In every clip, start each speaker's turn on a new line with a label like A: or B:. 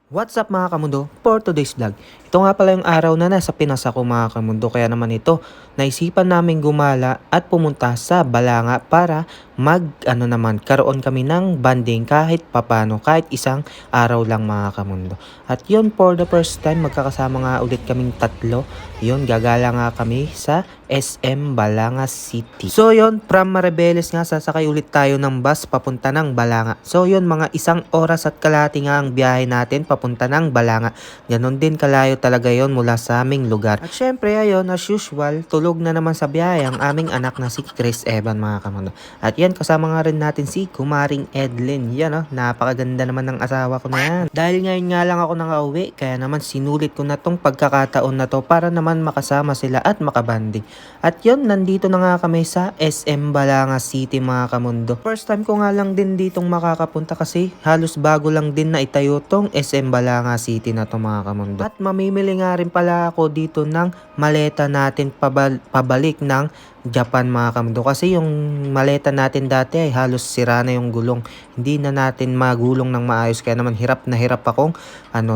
A: What's up mga kamundo? For today's vlog, ito nga pala yung araw na nasa Pinas ako mga kamundo. Kaya naman ito, naisipan namin gumala at pumunta sa Balanga para karoon kami ng banding kahit papano, kahit isang araw lang mga kamundo. At yun, for the first time, magkakasama nga ulit kaming tatlo. Yun, gagala nga kami sa SM Balanga City. So yun, from Maribeles nga, sasakay ulit tayo ng bus papunta ng Balanga. So yun, mga isang oras at kalahati nga ang biyahe natin papunta ng Balanga. Ganon din kalayo talaga yon mula sa aming lugar. At syempre ayun, as usual, tulog na naman sa biyahe ang aming anak na si Chris Evan mga kamundo. At yan, kasama nga rin natin si Kumaring Edlin. Yan napakaganda naman ng asawa ko na yan. Dahil ngayon nga lang ako nakauwi, kaya naman sinulit ko na tong pagkakataon na to para naman makasama sila at makabanding. At yun, nandito na nga kami sa SM Balanga City mga kamundo. First time ko nga lang din ditong makakapunta kasi halos bago lang din na itayo tong SM Balanga City na to mga kamundo. At mamimili nga rin pala ako dito ng maleta natin pabalik ng Japan mga kamundo. Kasi yung maleta natin dati ay halos sira na yung gulong. Hindi na natin magulong ng maayos. Kaya naman hirap na hirap akong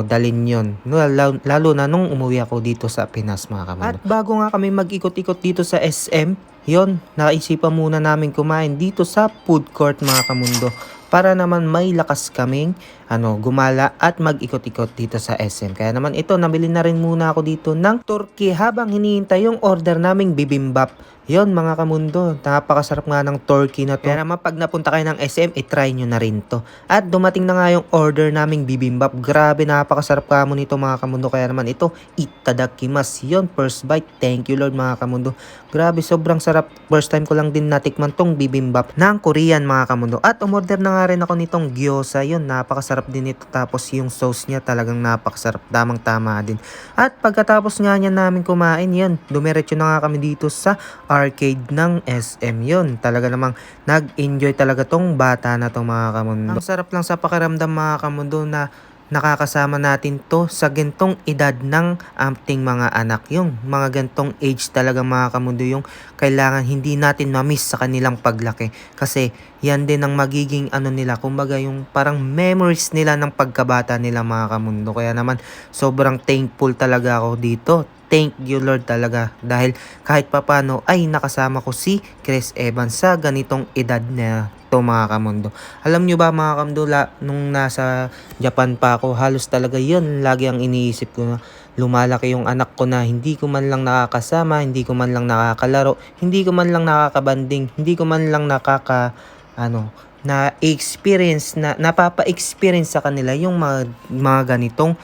A: dalin yun. Lalo na nung umuwi ako dito sa Pinas mga kamundo. At bago nga kami mag-ikot-ikot dito sa SM, yon, naisipan muna namin kumain dito sa food court mga kamundo. Para naman may lakas kaming gumala at mag-ikot-ikot dito sa SM. Kaya naman ito, nabili na rin muna ako dito ng turkey habang hinihintay yung order naming bibimbap. Yon mga kamundo, napakasarap nga ng turkey na to. Kaya naman pag napunta kayo ng SM, itry nyo na rin to. At dumating na nga yung order naming bibimbap. Grabe, napakasarap ka mo nito mga kamundo. Kaya naman ito, itadakimasu. Yon, first bite. Thank you Lord mga kamundo. Grabe, sobrang sarap. First time ko lang din natikman tong bibimbap ng Korean mga kamundo. At umorder na nga rin ako nitong gyoza. Yon, napakasarap din ito. Tapos yung sauce niya talagang napakasarap. Tamang-tama din. At pagkatapos nga niya namin kumain, yan, dumiretso na nga kami dito sa arcade ng SM. Yun, talaga namang nag-enjoy talaga tong bata na to mga kamundo. Ang sarap lang sa pakiramdam mga kamundo na nakakasama natin to sa gantong edad ng ating mga anak. Yung mga gantong age talaga mga kamundo yung kailangan hindi natin ma-miss sa kanilang paglaki. Kasi yan din ang magiging nila, kumbaga yung parang memories nila ng pagkabata nila mga kamundo. Kaya naman sobrang thankful talaga ako dito. Thank you Lord talaga dahil kahit papano ay nakasama ko si Chris Evans sa ganitong edad na to mga kamundo. Alam nyo ba mga kamundo, nung nasa Japan pa ako, halos talaga yun lagi ang iniisip ko na lumalaki yung anak ko na hindi ko man lang nakakasama, hindi ko man lang nakakalaro, hindi ko man lang nakakabanding, hindi ko man lang napapa-experience sa kanila yung mga ganitong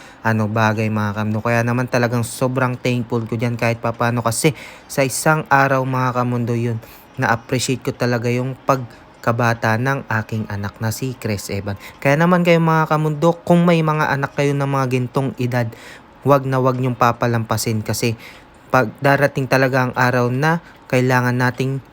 A: bagay mga kamundo. Kaya naman talagang sobrang thankful ko dyan kahit papano kasi sa isang araw mga kamundo yun, na-appreciate ko talaga yung pagkabata ng aking anak na si Chris Evan. Kaya naman kayo mga kamundo, kung may mga anak kayo na mga gintong edad, wag na wag nyong papalampasin kasi pag darating talaga ang araw na kailangan nating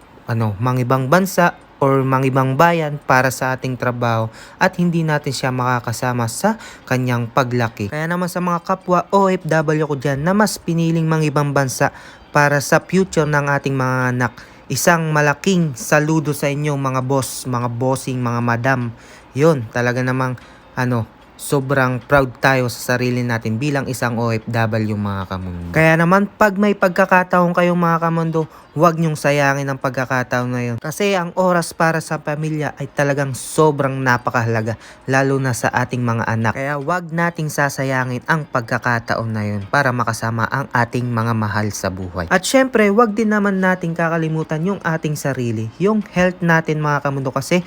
A: mangibang bansa or mangibang bayan para sa ating trabaho at hindi natin siya makakasama sa kanyang paglaki. Kaya naman sa mga kapwa OFW ko dyan na mas piniling mangibang bansa para sa future ng ating mga anak, isang malaking saludo sa inyo mga boss, mga bossing, mga madam. Yun, talaga namang sobrang proud tayo sa sarili natin bilang isang OFW mga kamundo. Kaya naman pag may pagkakataon kayong mga kamundo, huwag nyong sayangin ang pagkakataon na yun. Kasi ang oras para sa pamilya ay talagang sobrang napakahalaga, lalo na sa ating mga anak. Kaya huwag nating sasayangin ang pagkakataon na yun para makasama ang ating mga mahal sa buhay. At syempre, huwag din naman nating kakalimutan yung ating sarili, yung health natin mga kamundo kasi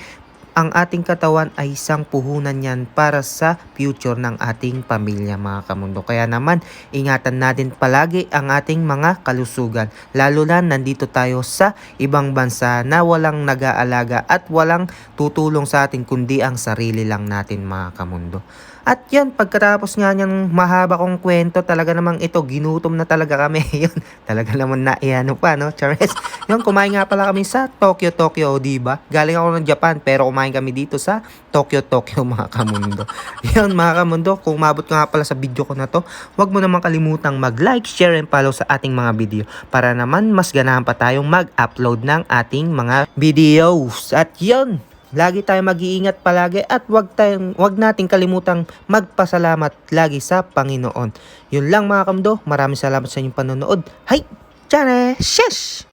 A: ang ating katawan ay isang puhunan yan para sa future ng ating pamilya mga kamundo. Kaya naman, ingatan natin palagi ang ating mga kalusugan. Lalo na nandito tayo sa ibang bansa na walang nag-aalaga at walang tutulong sa atin kundi ang sarili lang natin mga kamundo. At yan, pagkatapos nga niyang mahaba kong kwento, talaga namang ito, ginutom na talaga kami. Yun, talaga naman na Chares. Yun, kumain nga pala kami sa Tokyo, diba? Galing ako ng Japan, pero kumain kami dito sa Tokyo, mga kamundo. Yun, mga kamundo, kung umabot ka nga pala sa video ko na to, huwag mo naman kalimutang mag-like, share, and follow sa ating mga video para naman mas ganahan pa tayong mag-upload ng ating mga videos. At yun, Lagi tayong mag-iingat palagi at wag nating kalimutang magpasalamat lagi sa Panginoon. Yun lang mga kamdo, maraming salamat sa inyong panonood. Hay! Tiyane! Shesh!